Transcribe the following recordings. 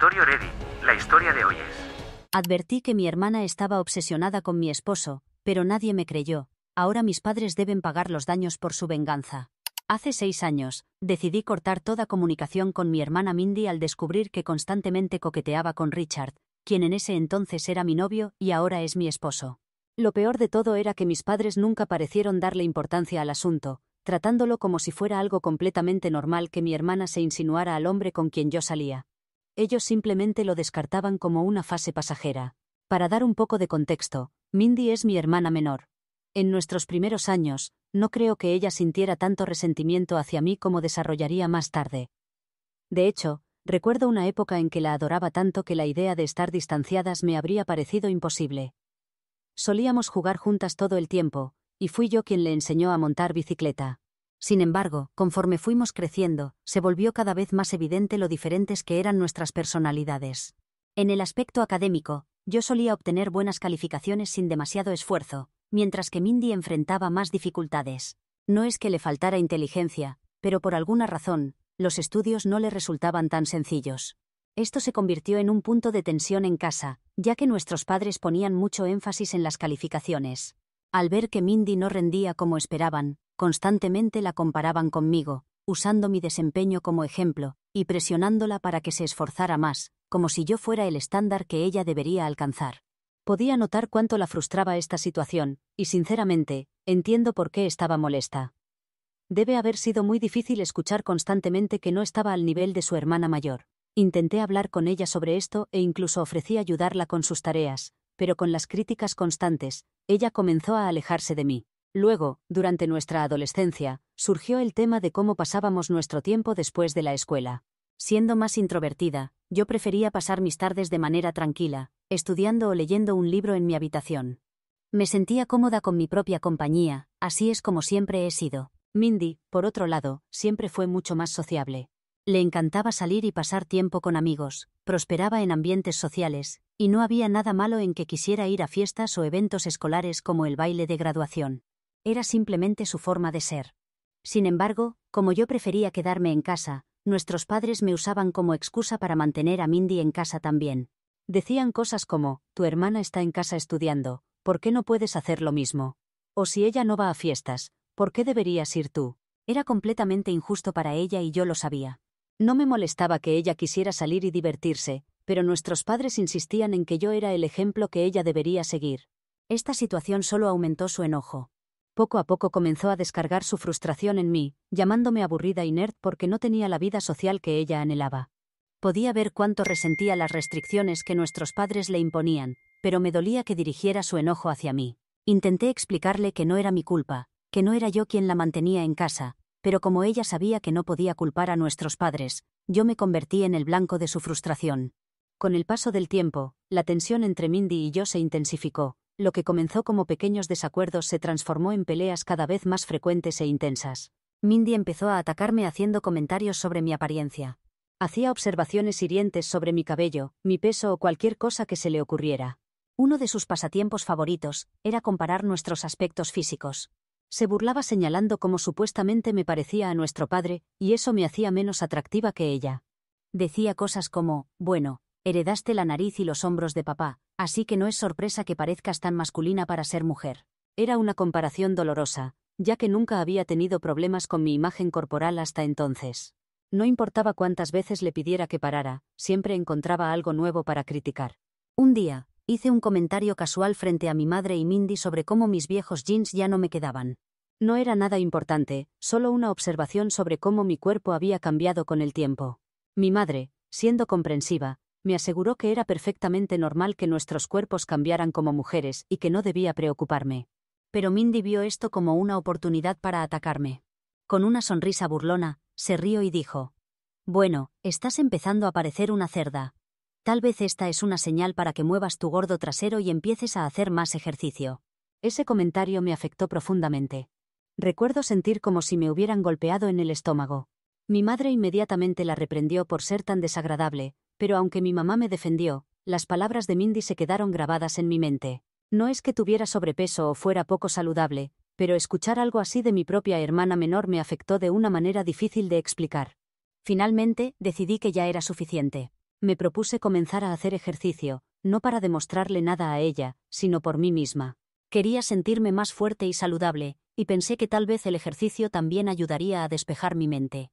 Laboratorio Ready. La historia de hoy es... Advertí que mi hermana estaba obsesionada con mi esposo, pero nadie me creyó. Ahora mis padres deben pagar los daños por su venganza. Hace 6 años, decidí cortar toda comunicación con mi hermana Mindy al descubrir que constantemente coqueteaba con Richard, quien en ese entonces era mi novio y ahora es mi esposo. Lo peor de todo era que mis padres nunca parecieron darle importancia al asunto, tratándolo como si fuera algo completamente normal que mi hermana se insinuara al hombre con quien yo salía. Ellos simplemente lo descartaban como una fase pasajera. Para dar un poco de contexto, Mindy es mi hermana menor. En nuestros primeros años, no creo que ella sintiera tanto resentimiento hacia mí como desarrollaría más tarde. De hecho, recuerdo una época en que la adoraba tanto que la idea de estar distanciadas me habría parecido imposible. Solíamos jugar juntas todo el tiempo, y fui yo quien le enseñó a montar bicicleta. Sin embargo, conforme fuimos creciendo, se volvió cada vez más evidente lo diferentes que eran nuestras personalidades. En el aspecto académico, yo solía obtener buenas calificaciones sin demasiado esfuerzo, mientras que Mindy enfrentaba más dificultades. No es que le faltara inteligencia, pero por alguna razón, los estudios no le resultaban tan sencillos. Esto se convirtió en un punto de tensión en casa, ya que nuestros padres ponían mucho énfasis en las calificaciones. Al ver que Mindy no rendía como esperaban, constantemente la comparaban conmigo, usando mi desempeño como ejemplo, y presionándola para que se esforzara más, como si yo fuera el estándar que ella debería alcanzar. Podía notar cuánto la frustraba esta situación, y sinceramente, entiendo por qué estaba molesta. Debe haber sido muy difícil escuchar constantemente que no estaba al nivel de su hermana mayor. Intenté hablar con ella sobre esto e incluso ofrecí ayudarla con sus tareas, pero con las críticas constantes, ella comenzó a alejarse de mí. Luego, durante nuestra adolescencia, surgió el tema de cómo pasábamos nuestro tiempo después de la escuela. Siendo más introvertida, yo prefería pasar mis tardes de manera tranquila, estudiando o leyendo un libro en mi habitación. Me sentía cómoda con mi propia compañía, así es como siempre he sido. Mindy, por otro lado, siempre fue mucho más sociable. Le encantaba salir y pasar tiempo con amigos, prosperaba en ambientes sociales, y no había nada malo en que quisiera ir a fiestas o eventos escolares como el baile de graduación. Era simplemente su forma de ser. Sin embargo, como yo prefería quedarme en casa, nuestros padres me usaban como excusa para mantener a Mindy en casa también. Decían cosas como, tu hermana está en casa estudiando, ¿por qué no puedes hacer lo mismo? O si ella no va a fiestas, ¿por qué deberías ir tú? Era completamente injusto para ella y yo lo sabía. No me molestaba que ella quisiera salir y divertirse, pero nuestros padres insistían en que yo era el ejemplo que ella debería seguir. Esta situación solo aumentó su enojo. Poco a poco comenzó a descargar su frustración en mí, llamándome aburrida y nerd porque no tenía la vida social que ella anhelaba. Podía ver cuánto resentía las restricciones que nuestros padres le imponían, pero me dolía que dirigiera su enojo hacia mí. Intenté explicarle que no era mi culpa, que no era yo quien la mantenía en casa, pero como ella sabía que no podía culpar a nuestros padres, yo me convertí en el blanco de su frustración. Con el paso del tiempo, la tensión entre Mindy y yo se intensificó. Lo que comenzó como pequeños desacuerdos se transformó en peleas cada vez más frecuentes e intensas. Mindy empezó a atacarme haciendo comentarios sobre mi apariencia. Hacía observaciones hirientes sobre mi cabello, mi peso o cualquier cosa que se le ocurriera. Uno de sus pasatiempos favoritos era comparar nuestros aspectos físicos. Se burlaba señalando cómo supuestamente me parecía a nuestro padre, y eso me hacía menos atractiva que ella. Decía cosas como, bueno, heredaste la nariz y los hombros de papá, así que no es sorpresa que parezcas tan masculina para ser mujer. Era una comparación dolorosa, ya que nunca había tenido problemas con mi imagen corporal hasta entonces. No importaba cuántas veces le pidiera que parara, siempre encontraba algo nuevo para criticar. Un día, hice un comentario casual frente a mi madre y Mindy sobre cómo mis viejos jeans ya no me quedaban. No era nada importante, solo una observación sobre cómo mi cuerpo había cambiado con el tiempo. Mi madre, siendo comprensiva, me aseguró que era perfectamente normal que nuestros cuerpos cambiaran como mujeres y que no debía preocuparme. Pero Mindy vio esto como una oportunidad para atacarme. Con una sonrisa burlona, se rió y dijo, bueno, estás empezando a parecer una cerda. Tal vez esta es una señal para que muevas tu gordo trasero y empieces a hacer más ejercicio. Ese comentario me afectó profundamente. Recuerdo sentir como si me hubieran golpeado en el estómago. Mi madre inmediatamente la reprendió por ser tan desagradable, pero aunque mi mamá me defendió, las palabras de Mindy se quedaron grabadas en mi mente. No es que tuviera sobrepeso o fuera poco saludable, pero escuchar algo así de mi propia hermana menor me afectó de una manera difícil de explicar. Finalmente, decidí que ya era suficiente. Me propuse comenzar a hacer ejercicio, no para demostrarle nada a ella, sino por mí misma. Quería sentirme más fuerte y saludable, y pensé que tal vez el ejercicio también ayudaría a despejar mi mente.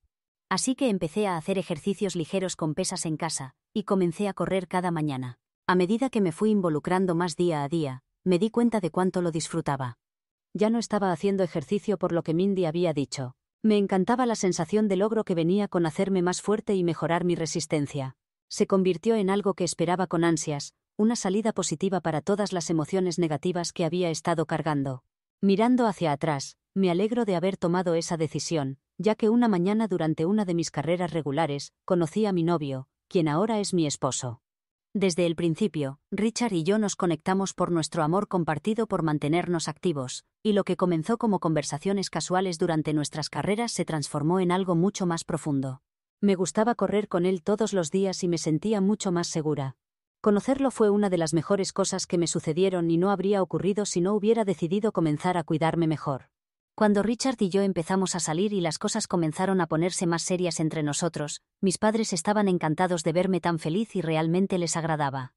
Así que empecé a hacer ejercicios ligeros con pesas en casa, y comencé a correr cada mañana. A medida que me fui involucrando más día a día, me di cuenta de cuánto lo disfrutaba. Ya no estaba haciendo ejercicio por lo que Mindy había dicho. Me encantaba la sensación de logro que venía con hacerme más fuerte y mejorar mi resistencia. Se convirtió en algo que esperaba con ansias, una salida positiva para todas las emociones negativas que había estado cargando. Mirando hacia atrás, me alegro de haber tomado esa decisión, ya que una mañana durante una de mis carreras regulares, conocí a mi novio, quien ahora es mi esposo. Desde el principio, Richard y yo nos conectamos por nuestro amor compartido por mantenernos activos, y lo que comenzó como conversaciones casuales durante nuestras carreras se transformó en algo mucho más profundo. Me gustaba correr con él todos los días y me sentía mucho más segura. Conocerlo fue una de las mejores cosas que me sucedieron y no habría ocurrido si no hubiera decidido comenzar a cuidarme mejor. Cuando Richard y yo empezamos a salir y las cosas comenzaron a ponerse más serias entre nosotros, mis padres estaban encantados de verme tan feliz y realmente les agradaba.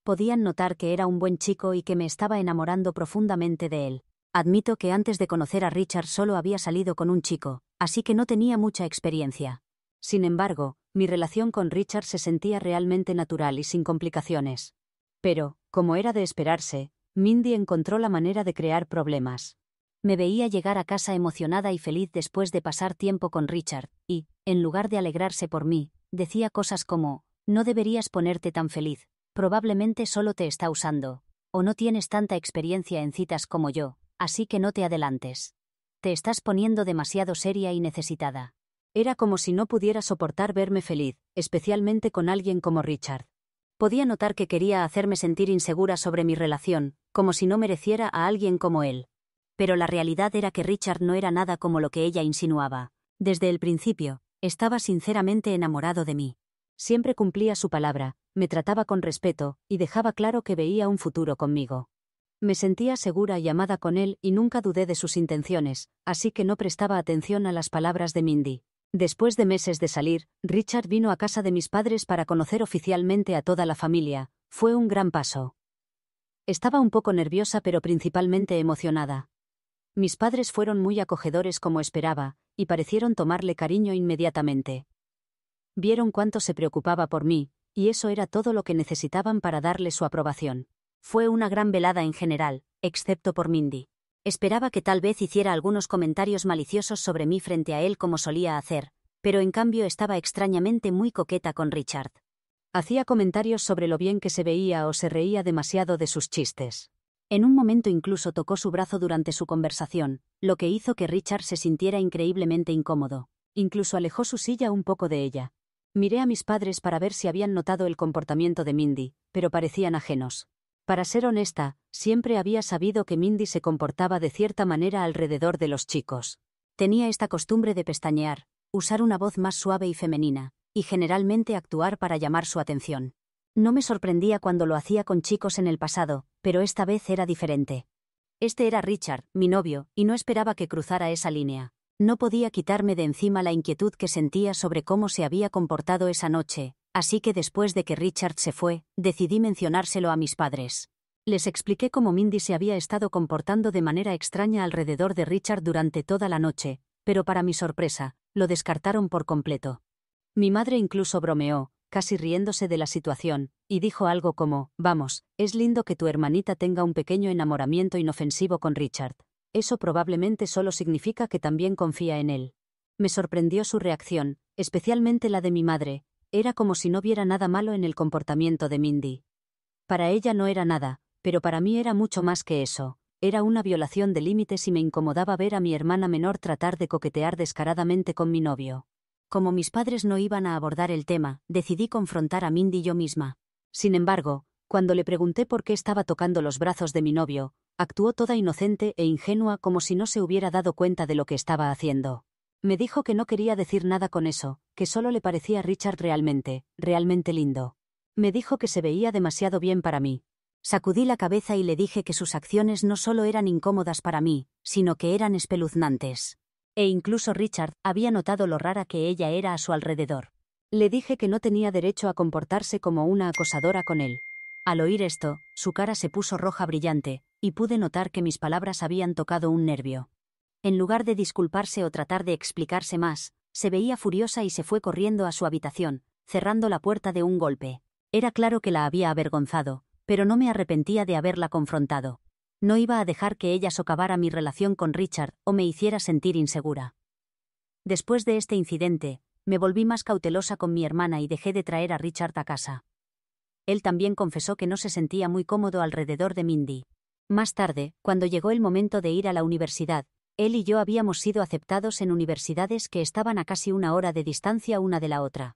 Podían notar que era un buen chico y que me estaba enamorando profundamente de él. Admito que antes de conocer a Richard solo había salido con un chico, así que no tenía mucha experiencia. Sin embargo, mi relación con Richard se sentía realmente natural y sin complicaciones. Pero, como era de esperarse, Mindy encontró la manera de crear problemas. Me veía llegar a casa emocionada y feliz después de pasar tiempo con Richard, y, en lugar de alegrarse por mí, decía cosas como, no deberías ponerte tan feliz, probablemente solo te está usando, o no tienes tanta experiencia en citas como yo, así que no te adelantes. Te estás poniendo demasiado seria y necesitada. Era como si no pudiera soportar verme feliz, especialmente con alguien como Richard. Podía notar que quería hacerme sentir insegura sobre mi relación, como si no mereciera a alguien como él. Pero la realidad era que Richard no era nada como lo que ella insinuaba. Desde el principio, estaba sinceramente enamorado de mí. Siempre cumplía su palabra, me trataba con respeto, y dejaba claro que veía un futuro conmigo. Me sentía segura y amada con él y nunca dudé de sus intenciones, así que no prestaba atención a las palabras de Mindy. Después de meses de salir, Richard vino a casa de mis padres para conocer oficialmente a toda la familia. Fue un gran paso. Estaba un poco nerviosa pero principalmente emocionada. Mis padres fueron muy acogedores como esperaba, y parecieron tomarle cariño inmediatamente. Vieron cuánto se preocupaba por mí, y eso era todo lo que necesitaban para darle su aprobación. Fue una gran velada en general, excepto por Mindy. Esperaba que tal vez hiciera algunos comentarios maliciosos sobre mí frente a él como solía hacer, pero en cambio estaba extrañamente muy coqueta con Richard. Hacía comentarios sobre lo bien que se veía o se reía demasiado de sus chistes. En un momento incluso tocó su brazo durante su conversación, lo que hizo que Richard se sintiera increíblemente incómodo. Incluso alejó su silla un poco de ella. Miré a mis padres para ver si habían notado el comportamiento de Mindy, pero parecían ajenos. Para ser honesta, siempre había sabido que Mindy se comportaba de cierta manera alrededor de los chicos. Tenía esta costumbre de pestañear, usar una voz más suave y femenina, y generalmente actuar para llamar su atención. No me sorprendía cuando lo hacía con chicos en el pasado, pero esta vez era diferente. Este era Richard, mi novio, y no esperaba que cruzara esa línea. No podía quitarme de encima la inquietud que sentía sobre cómo se había comportado esa noche, así que después de que Richard se fue, decidí mencionárselo a mis padres. Les expliqué cómo Mindy se había estado comportando de manera extraña alrededor de Richard durante toda la noche, pero para mi sorpresa, lo descartaron por completo. Mi madre incluso bromeó, casi riéndose de la situación, y dijo algo como, vamos, es lindo que tu hermanita tenga un pequeño enamoramiento inofensivo con Richard. Eso probablemente solo significa que también confía en él. Me sorprendió su reacción, especialmente la de mi madre. Era como si no viera nada malo en el comportamiento de Mindy. Para ella no era nada, pero para mí era mucho más que eso. Era una violación de límites y me incomodaba ver a mi hermana menor tratar de coquetear descaradamente con mi novio. Como mis padres no iban a abordar el tema, decidí confrontar a Mindy yo misma. Sin embargo, cuando le pregunté por qué estaba tocando los brazos de mi novio, actuó toda inocente e ingenua como si no se hubiera dado cuenta de lo que estaba haciendo. Me dijo que no quería decir nada con eso, que solo le parecía a Richard realmente lindo. Me dijo que se veía demasiado bien para mí. Sacudí la cabeza y le dije que sus acciones no solo eran incómodas para mí, sino que eran espeluznantes. E incluso Richard había notado lo rara que ella era a su alrededor. Le dije que no tenía derecho a comportarse como una acosadora con él. Al oír esto, su cara se puso roja brillante, y pude notar que mis palabras habían tocado un nervio. En lugar de disculparse o tratar de explicarse más, se veía furiosa y se fue corriendo a su habitación, cerrando la puerta de un golpe. Era claro que la había avergonzado, pero no me arrepentía de haberla confrontado. No iba a dejar que ella socavara mi relación con Richard o me hiciera sentir insegura. Después de este incidente, me volví más cautelosa con mi hermana y dejé de traer a Richard a casa. Él también confesó que no se sentía muy cómodo alrededor de Mindy. Más tarde, cuando llegó el momento de ir a la universidad, él y yo habíamos sido aceptados en universidades que estaban a casi 1 hora de distancia una de la otra.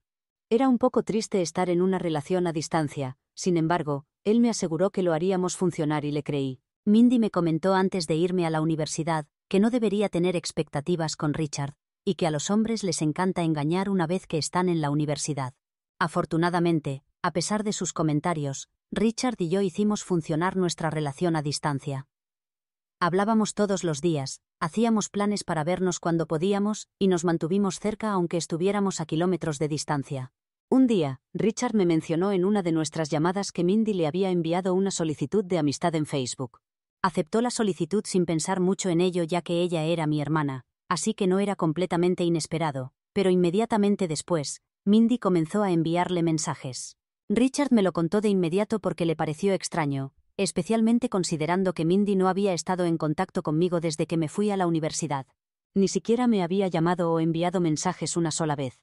Era un poco triste estar en una relación a distancia, sin embargo, él me aseguró que lo haríamos funcionar y le creí. Mindy me comentó antes de irme a la universidad que no debería tener expectativas con Richard, y que a los hombres les encanta engañar una vez que están en la universidad. Afortunadamente, a pesar de sus comentarios, Richard y yo hicimos funcionar nuestra relación a distancia. Hablábamos todos los días, hacíamos planes para vernos cuando podíamos y nos mantuvimos cerca aunque estuviéramos a kilómetros de distancia. Un día, Richard me mencionó en una de nuestras llamadas que Mindy le había enviado una solicitud de amistad en Facebook. Aceptó la solicitud sin pensar mucho en ello ya que ella era mi hermana, así que no era completamente inesperado, pero inmediatamente después, Mindy comenzó a enviarle mensajes. Richard me lo contó de inmediato porque le pareció extraño, especialmente considerando que Mindy no había estado en contacto conmigo desde que me fui a la universidad. Ni siquiera me había llamado o enviado mensajes una sola vez.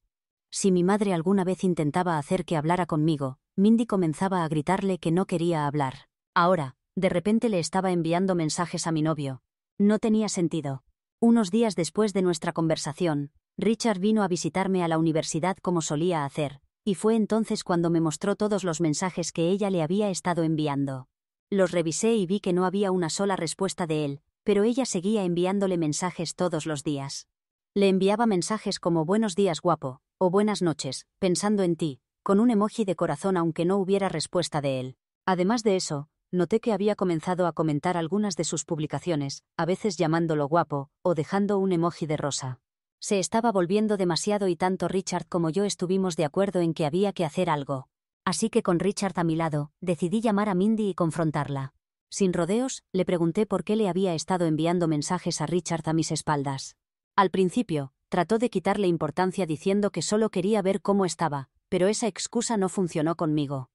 Si mi madre alguna vez intentaba hacer que hablara conmigo, Mindy comenzaba a gritarle que no quería hablar. Ahora, de repente le estaba enviando mensajes a mi novio. No tenía sentido. Unos días después de nuestra conversación, Richard vino a visitarme a la universidad como solía hacer, y fue entonces cuando me mostró todos los mensajes que ella le había estado enviando. Los revisé y vi que no había una sola respuesta de él, pero ella seguía enviándole mensajes todos los días. Le enviaba mensajes como «Buenos días, guapo», o «Buenas noches, pensando en ti», con un emoji de corazón aunque no hubiera respuesta de él. Además de eso, noté que había comenzado a comentar algunas de sus publicaciones, a veces llamándolo guapo, o dejando un emoji de rosa. Se estaba volviendo demasiado y tanto Richard como yo estuvimos de acuerdo en que había que hacer algo. Así que con Richard a mi lado, decidí llamar a Mindy y confrontarla. Sin rodeos, le pregunté por qué le había estado enviando mensajes a Richard a mis espaldas. Al principio, trató de quitarle importancia diciendo que solo quería ver cómo estaba, pero esa excusa no funcionó conmigo.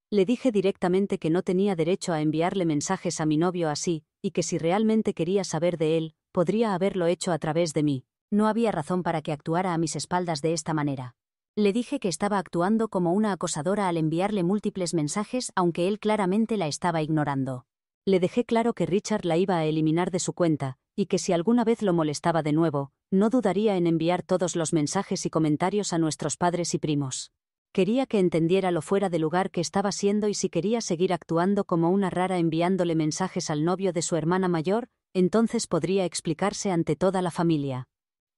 Le dije directamente que no tenía derecho a enviarle mensajes a mi novio así, y que si realmente quería saber de él, podría haberlo hecho a través de mí. No había razón para que actuara a mis espaldas de esta manera. Le dije que estaba actuando como una acosadora al enviarle múltiples mensajes aunque él claramente la estaba ignorando. Le dejé claro que Richard la iba a eliminar de su cuenta, y que si alguna vez lo molestaba de nuevo, no dudaría en enviar todos los mensajes y comentarios a nuestros padres y primos. Quería que entendiera lo fuera de lugar que estaba siendo y si quería seguir actuando como una rara enviándole mensajes al novio de su hermana mayor, entonces podría explicarse ante toda la familia.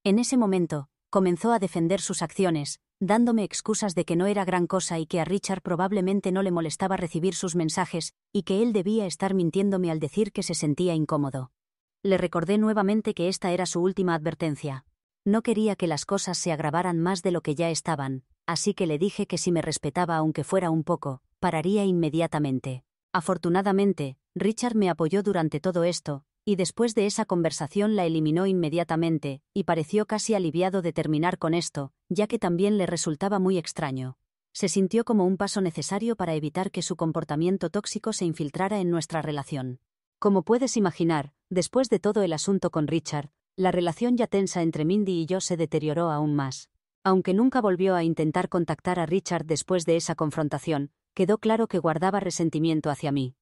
En ese momento, comenzó a defender sus acciones, dándome excusas de que no era gran cosa y que a Richard probablemente no le molestaba recibir sus mensajes, y que él debía estar mintiéndome al decir que se sentía incómodo. Le recordé nuevamente que esta era su última advertencia. No quería que las cosas se agravaran más de lo que ya estaban, así que le dije que si me respetaba aunque fuera un poco, pararía inmediatamente. Afortunadamente, Richard me apoyó durante todo esto, y después de esa conversación la eliminó inmediatamente, y pareció casi aliviado de terminar con esto, ya que también le resultaba muy extraño. Se sintió como un paso necesario para evitar que su comportamiento tóxico se infiltrara en nuestra relación. Como puedes imaginar, después de todo el asunto con Richard, la relación ya tensa entre Mindy y yo se deterioró aún más. Aunque nunca volvió a intentar contactar a Richard después de esa confrontación, quedó claro que guardaba resentimiento hacia mí.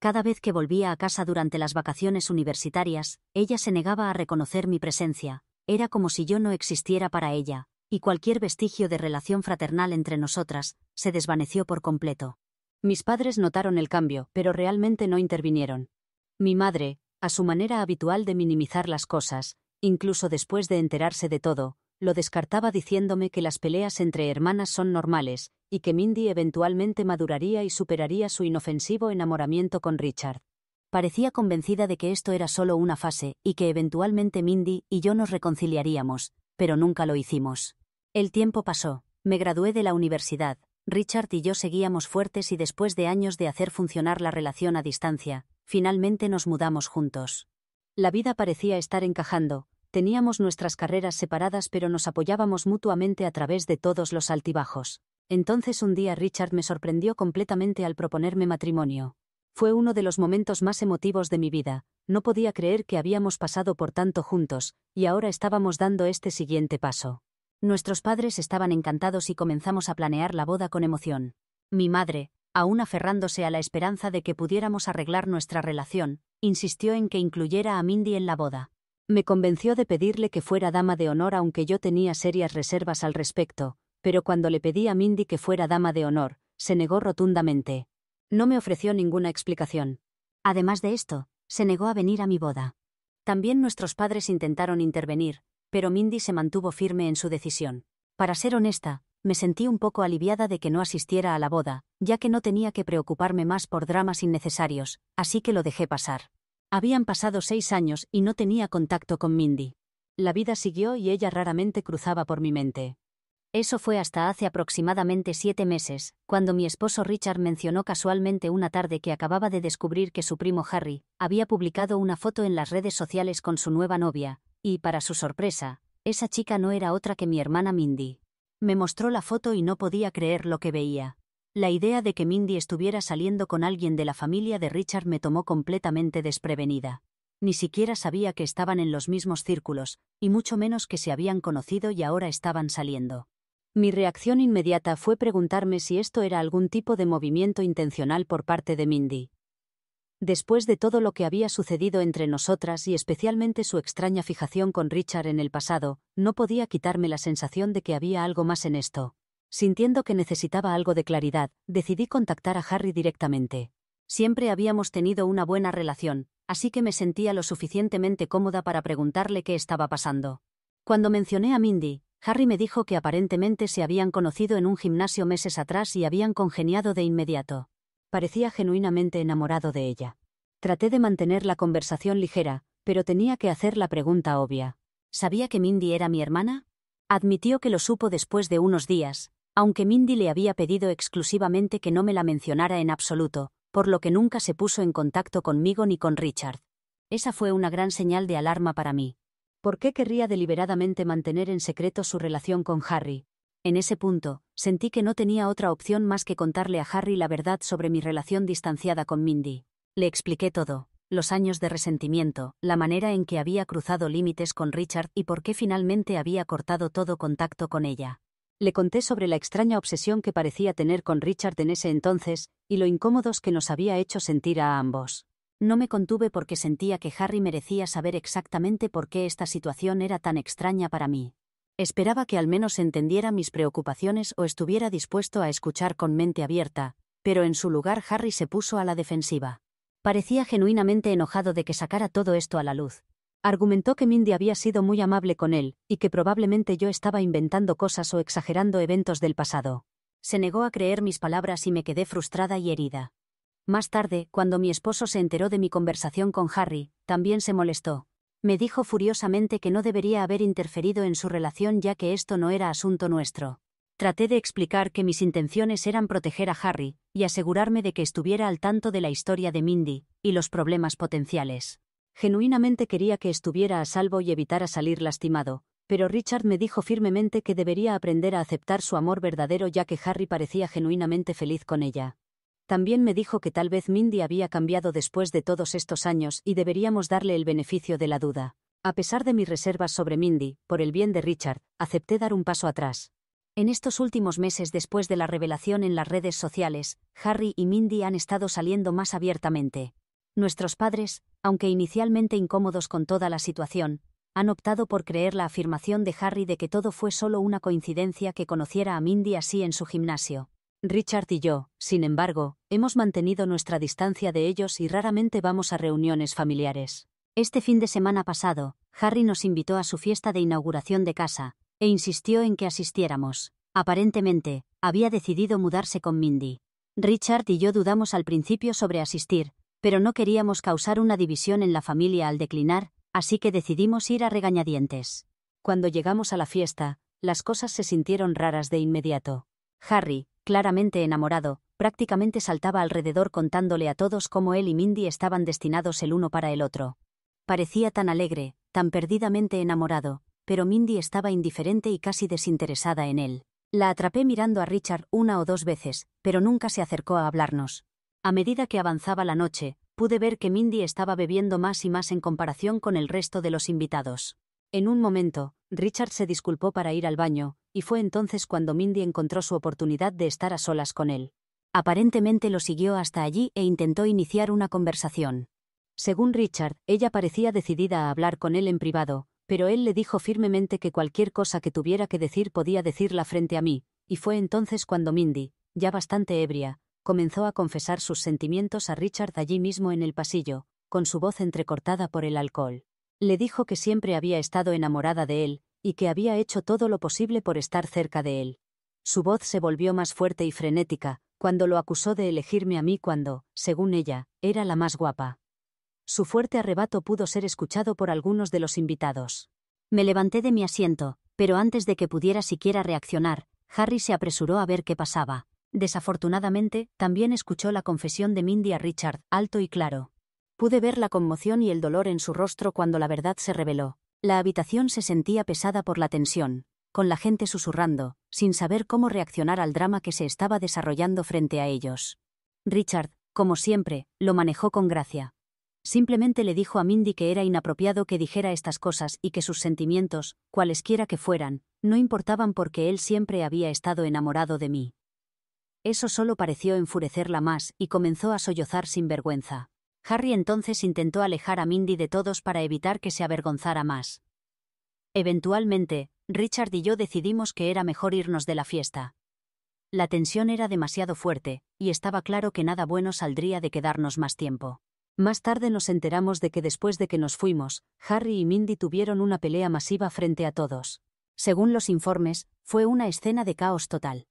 Cada vez que volvía a casa durante las vacaciones universitarias, ella se negaba a reconocer mi presencia. Era como si yo no existiera para ella, y cualquier vestigio de relación fraternal entre nosotras se desvaneció por completo. Mis padres notaron el cambio, pero realmente no intervinieron. Mi madre, a su manera habitual de minimizar las cosas, incluso después de enterarse de todo, lo descartaba diciéndome que las peleas entre hermanas son normales, y que Mindy eventualmente maduraría y superaría su inofensivo enamoramiento con Richard. Parecía convencida de que esto era solo una fase, y que eventualmente Mindy y yo nos reconciliaríamos, pero nunca lo hicimos. El tiempo pasó, Me gradué de la universidad. Richard y yo seguíamos fuertes y después de años de hacer funcionar la relación a distancia, finalmente nos mudamos juntos. La vida parecía estar encajando, teníamos nuestras carreras separadas pero nos apoyábamos mutuamente a través de todos los altibajos. Entonces un día Richard me sorprendió completamente al proponerme matrimonio. Fue uno de los momentos más emotivos de mi vida, no podía creer que habíamos pasado por tanto juntos, y ahora estábamos dando este siguiente paso. Nuestros padres estaban encantados y comenzamos a planear la boda con emoción. Mi madre, aún aferrándose a la esperanza de que pudiéramos arreglar nuestra relación, insistió en que incluyera a Mindy en la boda. Me convenció de pedirle que fuera dama de honor aunque yo tenía serias reservas al respecto, pero cuando le pedí a Mindy que fuera dama de honor, se negó rotundamente. No me ofreció ninguna explicación. Además de esto, se negó a venir a mi boda. También nuestros padres intentaron intervenir, pero Mindy se mantuvo firme en su decisión. Para ser honesta, me sentí un poco aliviada de que no asistiera a la boda, ya que no tenía que preocuparme más por dramas innecesarios, así que lo dejé pasar. Habían pasado 6 años y no tenía contacto con Mindy. La vida siguió y ella raramente cruzaba por mi mente. Eso fue hasta hace aproximadamente 7 meses, cuando mi esposo Richard mencionó casualmente una tarde que acababa de descubrir que su primo Harry había publicado una foto en las redes sociales con su nueva novia, y, para su sorpresa, esa chica no era otra que mi hermana Mindy. Me mostró la foto y no podía creer lo que veía. La idea de que Mindy estuviera saliendo con alguien de la familia de Richard me tomó completamente desprevenida. Ni siquiera sabía que estaban en los mismos círculos, y mucho menos que se habían conocido y ahora estaban saliendo. Mi reacción inmediata fue preguntarme si esto era algún tipo de movimiento intencional por parte de Mindy. Después de todo lo que había sucedido entre nosotras y especialmente su extraña fijación con Richard en el pasado, no podía quitarme la sensación de que había algo más en esto. Sintiendo que necesitaba algo de claridad, decidí contactar a Harry directamente. Siempre habíamos tenido una buena relación, así que me sentía lo suficientemente cómoda para preguntarle qué estaba pasando. Cuando mencioné a Mindy, Harry me dijo que aparentemente se habían conocido en un gimnasio meses atrás y habían congeniado de inmediato. Parecía genuinamente enamorado de ella. Traté de mantener la conversación ligera, pero tenía que hacer la pregunta obvia. ¿Sabía que Mindy era mi hermana? Admitió que lo supo después de unos días, aunque Mindy le había pedido exclusivamente que no me la mencionara en absoluto, por lo que nunca se puso en contacto conmigo ni con Richard. Esa fue una gran señal de alarma para mí. ¿Por qué querría deliberadamente mantener en secreto su relación con Harry? En ese punto, sentí que no tenía otra opción más que contarle a Harry la verdad sobre mi relación distanciada con Mindy. Le expliqué todo, los años de resentimiento, la manera en que había cruzado límites con Richard y por qué finalmente había cortado todo contacto con ella. Le conté sobre la extraña obsesión que parecía tener con Richard en ese entonces, y lo incómodos que nos había hecho sentir a ambos. No me contuve porque sentía que Harry merecía saber exactamente por qué esta situación era tan extraña para mí. Esperaba que al menos entendiera mis preocupaciones o estuviera dispuesto a escuchar con mente abierta, pero en su lugar Harry se puso a la defensiva. Parecía genuinamente enojado de que sacara todo esto a la luz. Argumentó que Mindy había sido muy amable con él, y que probablemente yo estaba inventando cosas o exagerando eventos del pasado. Se negó a creer mis palabras y me quedé frustrada y herida. Más tarde, cuando mi esposo se enteró de mi conversación con Harry, también se molestó. Me dijo furiosamente que no debería haber interferido en su relación ya que esto no era asunto nuestro. Traté de explicar que mis intenciones eran proteger a Harry y asegurarme de que estuviera al tanto de la historia de Mindy y los problemas potenciales. Genuinamente quería que estuviera a salvo y evitara salir lastimado, pero Richard me dijo firmemente que debería aprender a aceptar su amor verdadero ya que Harry parecía genuinamente feliz con ella. También me dijo que tal vez Mindy había cambiado después de todos estos años y deberíamos darle el beneficio de la duda. A pesar de mis reservas sobre Mindy, por el bien de Richard, acepté dar un paso atrás. En estos últimos meses después de la revelación en las redes sociales, Harry y Mindy han estado saliendo más abiertamente. Nuestros padres, aunque inicialmente incómodos con toda la situación, han optado por creer la afirmación de Harry de que todo fue solo una coincidencia que conociera a Mindy así en su gimnasio. Richard y yo, sin embargo, hemos mantenido nuestra distancia de ellos y raramente vamos a reuniones familiares. Este fin de semana pasado, Harry nos invitó a su fiesta de inauguración de casa, e insistió en que asistiéramos. Aparentemente, había decidido mudarse con Mindy. Richard y yo dudamos al principio sobre asistir, pero no queríamos causar una división en la familia al declinar, así que decidimos ir a regañadientes. Cuando llegamos a la fiesta, las cosas se sintieron raras de inmediato. Harry, claramente enamorado, prácticamente saltaba alrededor contándole a todos cómo él y Mindy estaban destinados el uno para el otro. Parecía tan alegre, tan perdidamente enamorado, pero Mindy estaba indiferente y casi desinteresada en él. La atrapé mirando a Richard una o dos veces, pero nunca se acercó a hablarnos. A medida que avanzaba la noche, pude ver que Mindy estaba bebiendo más y más en comparación con el resto de los invitados. En un momento, Richard se disculpó para ir al baño, y fue entonces cuando Mindy encontró su oportunidad de estar a solas con él. Aparentemente lo siguió hasta allí e intentó iniciar una conversación. Según Richard, ella parecía decidida a hablar con él en privado, pero él le dijo firmemente que cualquier cosa que tuviera que decir podía decirla frente a mí, y fue entonces cuando Mindy, ya bastante ebria, comenzó a confesar sus sentimientos a Richard allí mismo en el pasillo, con su voz entrecortada por el alcohol. Le dijo que siempre había estado enamorada de él, y que había hecho todo lo posible por estar cerca de él. Su voz se volvió más fuerte y frenética, cuando lo acusó de elegirme a mí cuando, según ella, era la más guapa. Su fuerte arrebato pudo ser escuchado por algunos de los invitados. Me levanté de mi asiento, pero antes de que pudiera siquiera reaccionar, Harry se apresuró a ver qué pasaba. Desafortunadamente, también escuchó la confesión de Mindy a Richard, alto y claro. Pude ver la conmoción y el dolor en su rostro cuando la verdad se reveló. La habitación se sentía pesada por la tensión, con la gente susurrando, sin saber cómo reaccionar al drama que se estaba desarrollando frente a ellos. Richard, como siempre, lo manejó con gracia. Simplemente le dijo a Mindy que era inapropiado que dijera estas cosas y que sus sentimientos, cualesquiera que fueran, no importaban porque él siempre había estado enamorado de mí. Eso solo pareció enfurecerla más y comenzó a sollozar sin vergüenza. Harry entonces intentó alejar a Mindy de todos para evitar que se avergonzara más. Eventualmente, Richard y yo decidimos que era mejor irnos de la fiesta. La tensión era demasiado fuerte, y estaba claro que nada bueno saldría de quedarnos más tiempo. Más tarde nos enteramos de que después de que nos fuimos, Harry y Mindy tuvieron una pelea masiva frente a todos. Según los informes, fue una escena de caos total.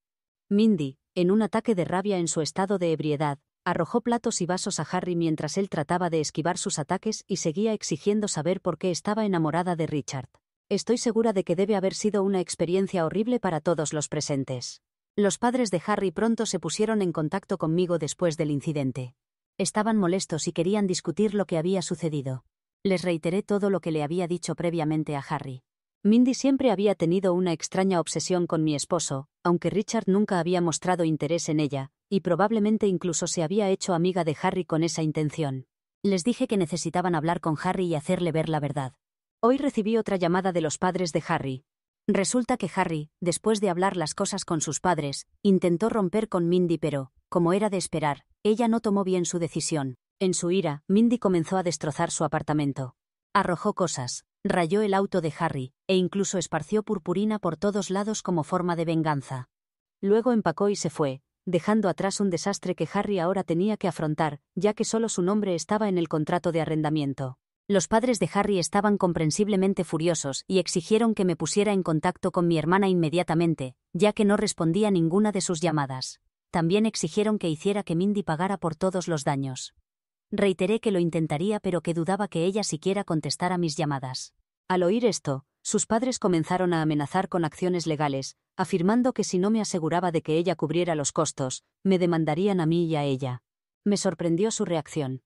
Mindy, en un ataque de rabia en su estado de ebriedad, arrojó platos y vasos a Harry mientras él trataba de esquivar sus ataques y seguía exigiendo saber por qué estaba enamorada de Richard. Estoy segura de que debe haber sido una experiencia horrible para todos los presentes. Los padres de Harry pronto se pusieron en contacto conmigo después del incidente. Estaban molestos y querían discutir lo que había sucedido. Les reiteré todo lo que le había dicho previamente a Harry. Mindy siempre había tenido una extraña obsesión con mi esposo, aunque Richard nunca había mostrado interés en ella, y probablemente incluso se había hecho amiga de Harry con esa intención. Les dije que necesitaban hablar con Harry y hacerle ver la verdad. Hoy recibí otra llamada de los padres de Harry. Resulta que Harry, después de hablar las cosas con sus padres, intentó romper con Mindy pero, como era de esperar, ella no tomó bien su decisión. En su ira, Mindy comenzó a destrozar su apartamento. Arrojó cosas, rayó el auto de Harry, e incluso esparció purpurina por todos lados como forma de venganza. Luego empacó y se fue, dejando atrás un desastre que Harry ahora tenía que afrontar, ya que solo su nombre estaba en el contrato de arrendamiento. Los padres de Harry estaban comprensiblemente furiosos y exigieron que me pusiera en contacto con mi hermana inmediatamente, ya que no respondía ninguna de sus llamadas. También exigieron que hiciera que Mindy pagara por todos los daños. Reiteré que lo intentaría pero que dudaba que ella siquiera contestara mis llamadas. Al oír esto, sus padres comenzaron a amenazar con acciones legales, afirmando que si no me aseguraba de que ella cubriera los costos, me demandarían a mí y a ella. Me sorprendió su reacción.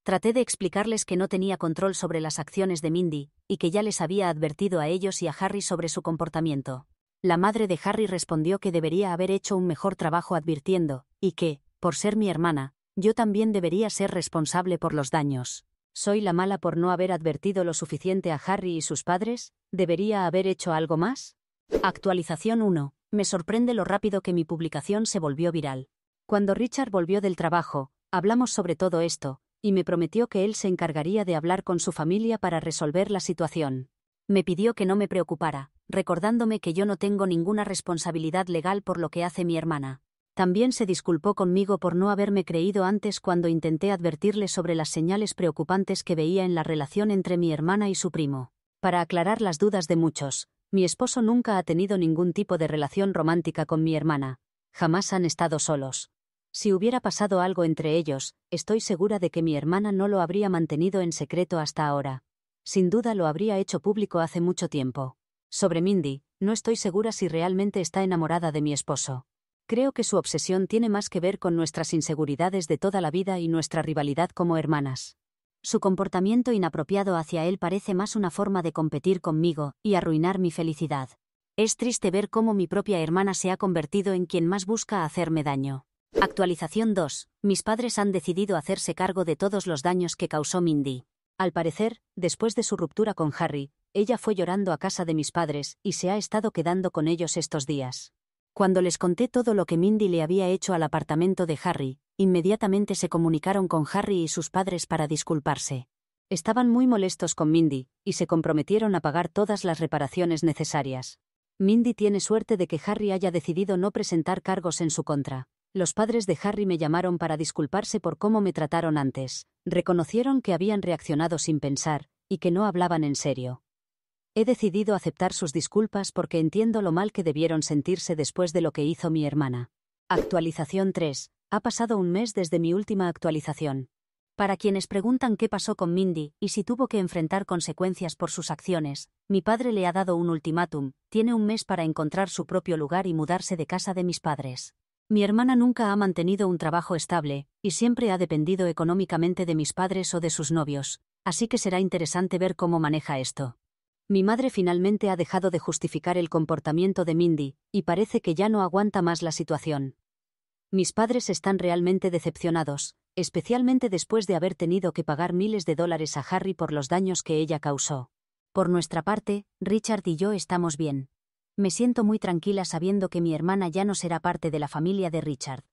Traté de explicarles que no tenía control sobre las acciones de Mindy, y que ya les había advertido a ellos y a Harry sobre su comportamiento. La madre de Harry respondió que debería haber hecho un mejor trabajo advirtiendo, y que, por ser mi hermana, yo también debería ser responsable por los daños. ¿Soy la mala por no haber advertido lo suficiente a Harry y sus padres? ¿Debería haber hecho algo más? Actualización 1. Me sorprende lo rápido que mi publicación se volvió viral. Cuando Richard volvió del trabajo, hablamos sobre todo esto, y me prometió que él se encargaría de hablar con su familia para resolver la situación. Me pidió que no me preocupara, recordándome que yo no tengo ninguna responsabilidad legal por lo que hace mi hermana. También se disculpó conmigo por no haberme creído antes cuando intenté advertirle sobre las señales preocupantes que veía en la relación entre mi hermana y su primo. Para aclarar las dudas de muchos, mi esposo nunca ha tenido ningún tipo de relación romántica con mi hermana. Jamás han estado solos. Si hubiera pasado algo entre ellos, estoy segura de que mi hermana no lo habría mantenido en secreto hasta ahora. Sin duda lo habría hecho público hace mucho tiempo. Sobre Mindy, No estoy segura si realmente está enamorada de mi esposo. Creo que su obsesión tiene más que ver con nuestras inseguridades de toda la vida y nuestra rivalidad como hermanas. Su comportamiento inapropiado hacia él parece más una forma de competir conmigo y arruinar mi felicidad. Es triste ver cómo mi propia hermana se ha convertido en quien más busca hacerme daño. Actualización 2. Mis padres han decidido hacerse cargo de todos los daños que causó Mindy. Al parecer, después de su ruptura con Harry, ella fue llorando a casa de mis padres y se ha estado quedando con ellos estos días. Cuando les conté todo lo que Mindy le había hecho al apartamento de Harry, inmediatamente se comunicaron con Harry y sus padres para disculparse. Estaban muy molestos con Mindy, y se comprometieron a pagar todas las reparaciones necesarias. Mindy tiene suerte de que Harry haya decidido no presentar cargos en su contra. Los padres de Harry me llamaron para disculparse por cómo me trataron antes. Reconocieron que habían reaccionado sin pensar, y que no hablaban en serio. He decidido aceptar sus disculpas porque entiendo lo mal que debieron sentirse después de lo que hizo mi hermana. Actualización 3. Ha pasado un mes desde mi última actualización. Para quienes preguntan qué pasó con Mindy y si tuvo que enfrentar consecuencias por sus acciones, mi padre le ha dado un ultimátum: tiene un mes para encontrar su propio lugar y mudarse de casa de mis padres. Mi hermana nunca ha mantenido un trabajo estable, y siempre ha dependido económicamente de mis padres o de sus novios, así que será interesante ver cómo maneja esto. Mi madre finalmente ha dejado de justificar el comportamiento de Mindy, y parece que ya no aguanta más la situación. Mis padres están realmente decepcionados, especialmente después de haber tenido que pagar miles de dólares a Harry por los daños que ella causó. Por nuestra parte, Richard y yo estamos bien. Me siento muy tranquila sabiendo que mi hermana ya no será parte de la familia de Richard.